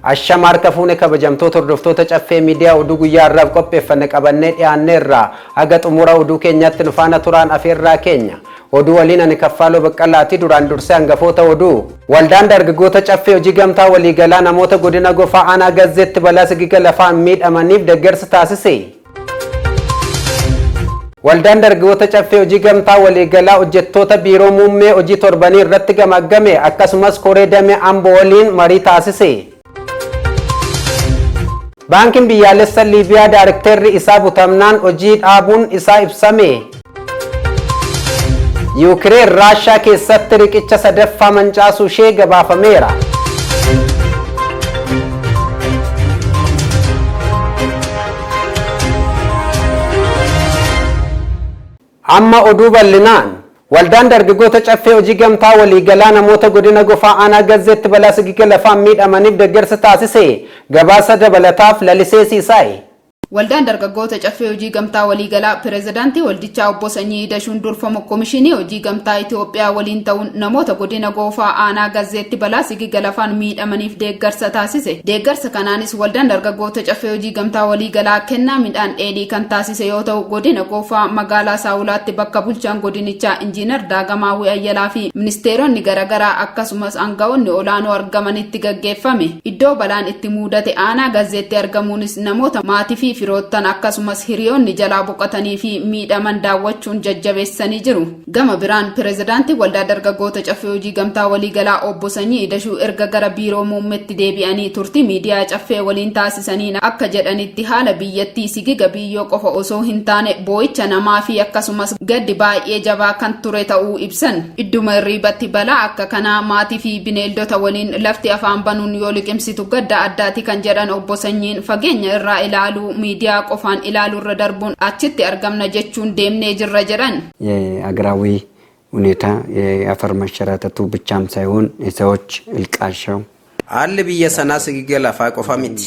Ashamar kafuune kabajamtoota hordoftoota caffee miidiyaa oduu guyyaa irraaf qopheeffanne qabannee dhiyaanneerra haga xumura oduu keenyatti nu faana turaan afeerraa keenya oduu waliin ani Kaffaaloo Baqqalaati duraan dursee hangafoota oduu waldaan dargaggoota caffee hojii gamtaa waliigalaa namoota godina Gofaa Aanaa Gazzeetti balaa sigiga lafaan miidhamaniif deeggarsa taasise. Waldaan dargaggoota caffee hojii gamtaa waliigalaa hojjettoota biiroo muummee hojii torbanii irratti gamaggame akkasumas koree damee Amboo waliin marii taasise. Bankin biyyaalessa Liibiyaa Daarektarri isaa butamnaan hojii dhaabuun isaa ibsame. Yuukireen Raashaa keessatti riqicha sadaffaa mancaasuu ishee gabaafameera. Amma oduu bal'inaan waldaan dargaggoota caffee hojii gamtaa waliigalaa namoota godina Gofaa Aanaa Gazzeetti balaa sigiga lafaan miidhamaniif deeggarsa taasise. Gabaasa dabalataaf lalisee Siisaay. Waldaan dargaggoota caffee hojii gamtaa waliigalaa pirezidaantii waldichaa obbo Sanyii Dashuun durfamu Komishinii hojii gamtaa Itoophiyaa waliin ta'uun namoota godina Gofaa Aanaa Gazzeetti balaa sigiga lafaan miidhamaniif deeggarsa taasise. Deeggarsa kanaanis waldaan dargaggoota caffee hojii gamtaa waliigalaa kennaa midhaan dheedhii kan taasise yoo ta'u godina Gofaa magaalaa Saawulaatti bakka bulchaan godinichaa Injiinar Daagamaawii Ayyalaa fi ministeeronni garaagaraa akkasumas aangawoonni olaanoo argamanitti gaggeeffame. Iddoo balaan itti mudate Aanaa Gazzeetti argamuunis namoota maatii fi firoottan akkasumas hiriyoonni jalaa boqotanii fi miidhaman daawwachuun jajjabeessanii jiru. Gama biraan pirezidaantii waldaa dargaggoota caffee hojii gamtaa waliigalaa obbo Sanyii Dashuu erga gara biiroo muummeetti deebi'anii turtii miidiyaa caffee waliin taasisaniin akka jedhanitti haala biyyattii sigiga biyyoo qofa osoo hin taane boo'icha namaa fi akkasumas gaddi baay'ee jabaa kan ture ta'uu ibsan. Idduma irriibatti balaa akka kanaa maatii fi bineeldota waliin lafti afaan banuun yoo liqimsitu gadda addaati kan jedhan obbo Sanyiin fageenya irraa ilaaluu ሚዲያ ቆፋን ኢላሉ ረደርቡን አችት ያርጋምና ጀቹን ደምኔ ጅራጀራን የአገራዊ ሁኔታ የአፈር መሸራተቱ ብቻም ሳይሆን የሰዎች እልቃሻው አለ በየሰና ሲገላ ፋቆፋሚት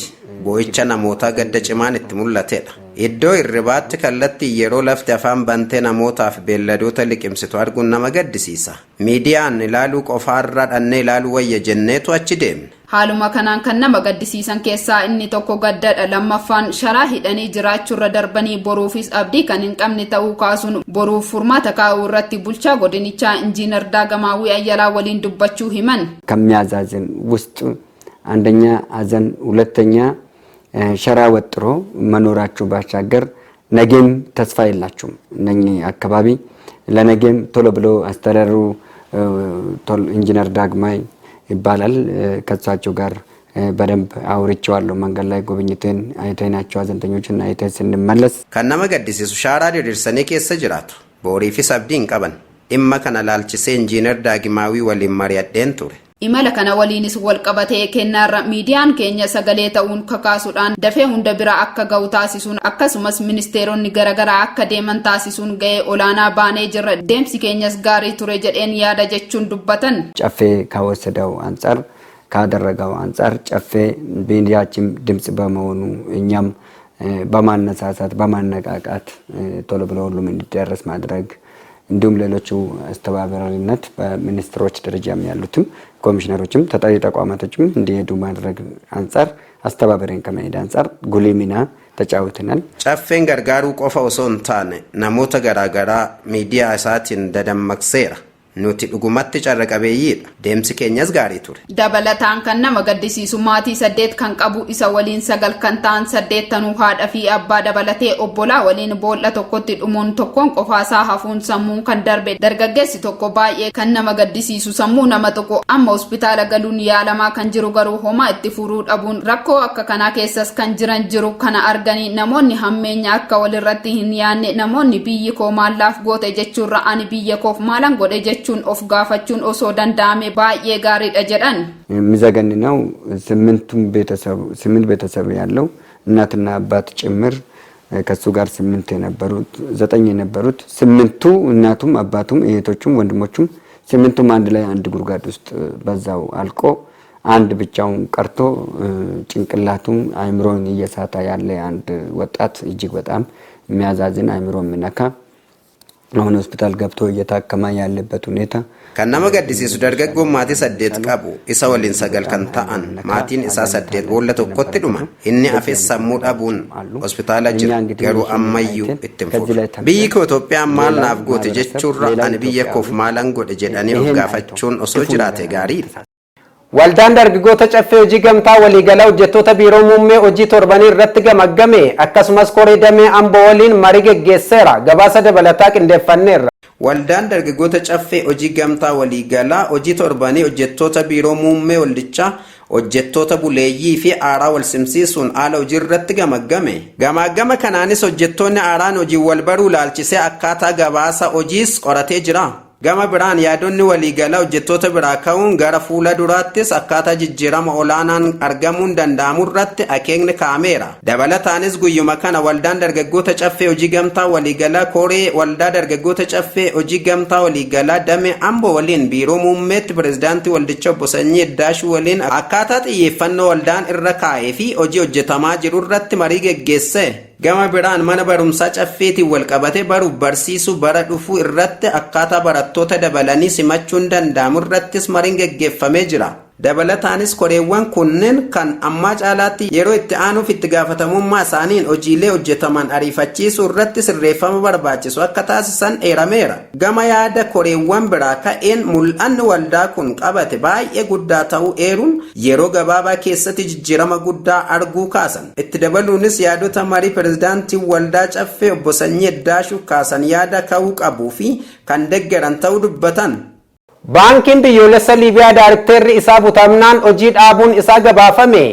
ቦይቻ ናሞታ ገደጭማን እትሙላቴዳ ኢዶ ይርባት ከለት የሮ ለፍት አፋን ባንቴ ናሞታፍ በለዶተ ልቅምስቱ አድጉና መገድሲሳ ሚዲያን ኢላሉ ቆፋራ ዳነ ኢላሉ ወየ ጀነቱ አችደም haaluma kanaan kan nama gaddisiisan keessaa inni tokko gaddadha lammaffaan sharaa hidhanii jiraachurra darbanii boruufis abdii kan hin qabne ta'uu kaasuun boruuf furmaata kaa'uu irratti bulchaa godinichaa Injiinar Daagamaawii Ayyalaa waliin dubbachuu himan. ከሚያዛዝን ውስጥ አንደኛ አዘን ሁለተኛ ሸራ ወጥሮ መኖራቸው ባሻገር ነገም ተስፋ የላቸውም እነኚህ አካባቢ ለነገም ቶሎ ብሎ አስተዳደሩ ኢንጂነር ዳግማይ ይባላል ከዛቸው ጋር በደንብ አውርቼዋለሁ መንገድ ላይ ጎብኝተን አይተናቸው አዘንተኞችን አይተን ስንመለስ ከነማ ገዲሲሱ ሻራ ዲርሰኔ ከሰ ጅራቱ ቦሪፊ ሰብዲን ቀበን ኢማ ከና ላልቺሴ ኢንጂነር ዳግማዊ ወሊማሪ አደን ቱሬ imala kana waliinis wal qabatee kennaarra miidiyaan keenya sagalee ta'uun kakaasuudhaan dafee hunda bira akka ga'u taasisuun akkasumas ministeeronni garaagaraa akka deeman taasisuun ga'ee olaanaa baanee jirra deemsi keenyas gaarii ture jedheen yaada jechuun dubbatan. Caffee ከወሰደው አንፃር ካደረገው አንፃር caffee ሚዲያችን ድምጽ በመሆኑ እኛም በማነሳሳት በማነቃቃት ቶሎ ብሎ ሁሉም እንዲደርስ ማድረግ እንዲሁም ሌሎቹ አስተባባሪነት በሚኒስትሮች ደረጃም ያሉትም ኮሚሽነሮችም ተጠሪ ተቋማቶችም እንዲሄዱ ማድረግ አንፃር አስተባባሪን ከመሄድ አንፃር ጉልህ ሚና ተጫውተናል። caffeen gargaaru qofa osoo hin taane namoota garaagara miidiyaa isaatiin dadammaqseera. nuti dhugumatti carraqabeeyyiidha deemsi keenyas gaarii ture. Dabalataan kan nama gaddisiisu maatii 8 kan qabu isa waliin 9 kan ta'an 8 tanuu haadha fi abbaa dabalatee obbolaa waliin boolla tokkotti dhumuun tokkoon qofaasaa hafuun sammuu kan darbe dargaggeessi tokko baay'ee kan nama gaddisiisu sammuu nama tokko amma hospitaala galuun yaalamaa kan jiru garuu homaa itti furuu dhabuun rakkoo akka kanaa keessas kan jiru kana arganii namoonni hammeenya akka walirratti hin yaanne namoonni biyyi koo maalaaf goote jechuurra ani biyya koof maalan godhe jechuun of gaafachuun osoo danda'ame baay'ee gaariidha jedhan. የሚዘገንነው ስምንት ቤተሰብ ያለው እናትና አባት ጭምር ከሱ ጋር 8 የነበሩት 9 የነበሩት 8ቱ እናቱም አባቱም እህቶቹም ወንድሞቹም 8ቱም አንድ ላይ አንድ ጉርጓድ ውስጥ በዛው አልቆ አንድ ብቻውን ቀርቶ ጭንቅላቱም አይምሮን እየሳታ ያለ አንድ ወጣት እጅግ በጣም የሚያዛዝን አይምሮ የሚነካ አሁን ሆስፒታል ገብቶ እየታከመ ያለበት ሁኔታ kan nama gaddisiisu dargaggoon maatii 8 qabu isa waliin 9 kan ta'an maatiin isaa 8 boolla tokkotti dhuma inni afes sammuu dhabuun hospitaala jira garuu ammayyuu ittiin fuudha biyyi koo Itoophiyaan maal naaf goote jechuurra ani biyya koof maalan godhe jedhanii of gaafachuun osoo jiraate gaariidha. Waldaan dargaggoota caffee hojii gamtaa waliigalaa hojjettoota biiroo muummee hojii torbanii irratti gamaggame akkasumas koree damee Amboo waliin marii geggeesseera gabaasa dabalataa qindeeffanneerra. Waldaan dargaggoota caffee hojii gamtaa waliigalaa hojii torbanii hojjettoota biiroo muummee waldichaa hojjettoota buleeyyii fi aaraa wal simsiisuun haala hojii irratti gamaggame. Gamaggama kanaanis hojjettoonni aaraan hojii wal baruu laalchisee akkaataa gabaasa hojiis qoratee jira. Gama biraan yaadonni waliigalaa hojjettoota biraa ka'uun gara fuula duraattis akkaataa jijjiirama olaanaan argamuun danda'amu irratti akeekni kaa'ameera. Dabalataanis guyyuma kana waldaan dargaggoota caffee hojii gamtaa waliigalaa koree waldaa dargaggoota caffee hojii gamtaa waliigalaa damee Amboo waliin biiroo muummeetti pirezidaantii waldichaa obbo Sanyii Iddaashuu waliin akkaataa xiyyeeffannoo waldaan irra kaa'ee fi hojii hojjetamaa jiru irratti marii geggeesse. Gama biraan mana barumsaa caffeetiin wal qabatee baruuf barsiisuu bara dhufuu irratti akkaataa barattoota dabalanii simachuun danda'amu irrattis mariin geggeeffamee jira. Dabalataanis koreewwan kunneen kan ammaa caalaatti yeroo itti aanuuf itti gaafatamummaa isaaniin hojiilee hojjetaman ariifachiisuu irratti sirreeffama barbaachisu akka taasisan eerameera. Gama yaada koreewwan biraa ka'een mul'anni waldaa kun qabate baay'ee guddaa ta'uu eeruun yeroo gabaabaa keessatti jijjiirama guddaa arguu kaasan. Itti dabaluunis yaadota marii pirezidaantii waldaa caffee obbo Sanyii Iddaashuu kaasan yaada ka'uu qabuu fi kan deeggaran ta'uu dubbatan. Baankiin biyyoolessa Liibiyaa Daarikteerri isaa butamnaan hojii dhaabuun isaa gabaafame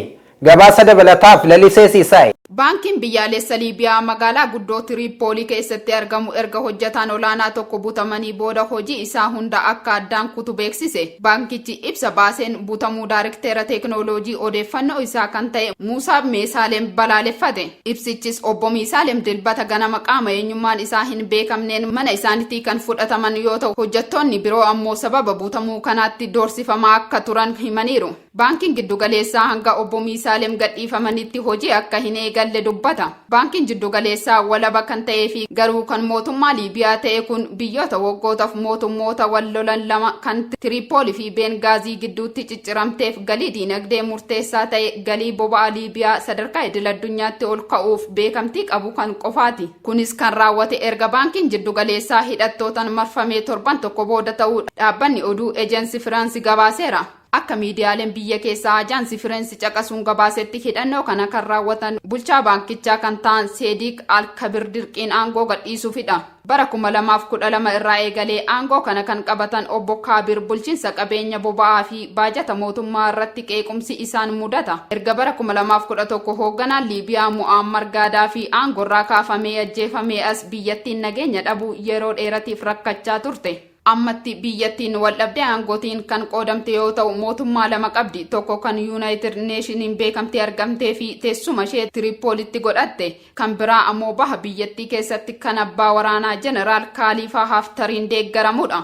gabaasa dabalataaf lalisee siisaa'e. Baankiin biyyaalessa Liibiyaa magaalaa guddoo Tiriipoolii keessatti argamu erga hojjetaan olaanaa tokko butamanii booda hojii isaa hunda akka addaan kutu beeksise. Baankichi ibsa baaseen butamuu daarikteera teeknooloojii odeeffannoo isaa kan ta'e Muusaa Meesaalem balaaleffate. Ibsichis obbo Meesaalem dilbata ganama qaama eenyummaan isaa hin beekamneen mana isaaniitii kan fudhataman yoo ta'u hojjettoonni biroo ammoo sababa butamuu kanaatti doorsifamaa akka turan himaniiru. Baankiin giddugaleessaa hanga obbo Meesaalem gadhiifamanitti hojii akka hin eegalle dubbata. Baankiin giddugaleessaa walaba kan ta'ee fi garuu kan mootummaa Liibiyaa ta'e kun biyyoota waggootaaf mootummoota wal lolan lama kan Tiriipoolii fi Bengaazii gidduutti cicciramteef galii diinagdee murteessaa ta'e galii boba'aa Liibiyaa sadarkaa idil addunyaatti ol ka'uuf beekamtii qabu kan qofaati. Kunis kan raawwate erga baankiin giddugaleessaa hidhattootaan marfamee torban tokko booda ta'uu dhaabbanni oduu ejensi Firaansi gabaaseera. Akka miidiyaaleen biyya keessaa ajaansi Firaansi caqasuun gabaasetti hidhannoo kana kan raawwatan bulchaa baankichaa kan ta'an Seediq Alkabir dirqiin aangoo gadhiisuufidha. Bara 2012 irraa eegalee aangoo kana kan qabatan obbo Kaabir bulchiinsa qabeenya boba'aa fi baajata mootummaa irratti qeequmsi isaan mudata. Erga bara 2011 hoogganaan Liibiyaa Mu'ammar Gaadaafi aangorraa kaafamee ajjeefamee as biyyattiin nageenya dhabuu yeroo dheeratiif rakkachaa turte. Ammatti biyyattiin waldhabdee aangootiin kan qoodamte yoo ta'u mootummaa lama qabdi. Tokko kan Yuunaayitid Neeshiniin beekamtee argamtee fi teessuma ishee Tiriipoolitti godhatte. Kan biraa ammoo baha biyyattii keessatti kan abbaa waraanaa Jeneraal Kaaliifaa Haftariin deeggaramudha.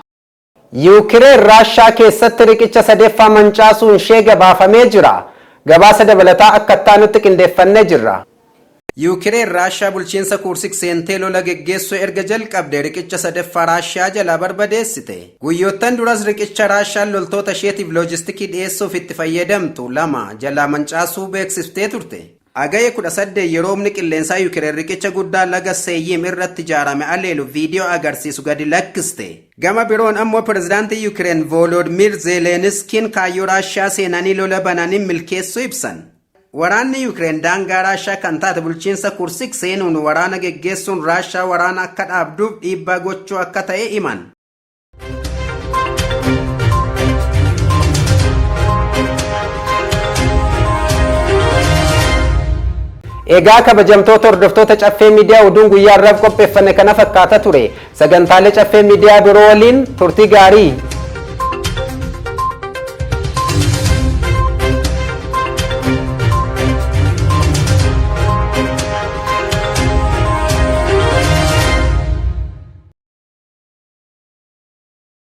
Yuukireen Raashaa keessatti riqicha sadeeffaa mancaasuun ishee gabaafamee jira. Gabaasa dabalataa akka ittaanutti qindeeffannee jirra. Yuukireen Raashaa bulchiinsa Kursik seentee lola geggeessuu erga jalqabde riqicha sadaffaa Raashaa jalaa barbadeessite. Guyyoottan duras riqicha Raashaan loltoota isheetiif loojistikii dhiyeessuuf itti fayyadamtu lama jalaa mancaasuu beeksiftee turte. Agayya 18 yeroo humni qilleensaa Yuukireen riqicha guddaa laga Seeyyim irratti ijaarame aleelu viidiyoo agarsiisu gadi lakkiste. Gama biroon ammoo pirezidaantii Yuukireen Volodimir Zeeleniskiin kaayyoo Raashaa seenanii lola bananiin milkeessuu ibsan. Waraanni Yuukireen daangaa Raashaa kan taate bulchiinsa Kursik seenuun waraana geggeessuun Raashaa waraana akka dhaabduuf dhiibbaa gochuu akka ta'e himan. Egaa kabajamtoota hordoftoota caffee miidiyaa oduun guyyaa irraaf qopheeffanne kana fakkaata ture. Sagantaalee caffee miidiyaa biroo waliin turtii gaarii.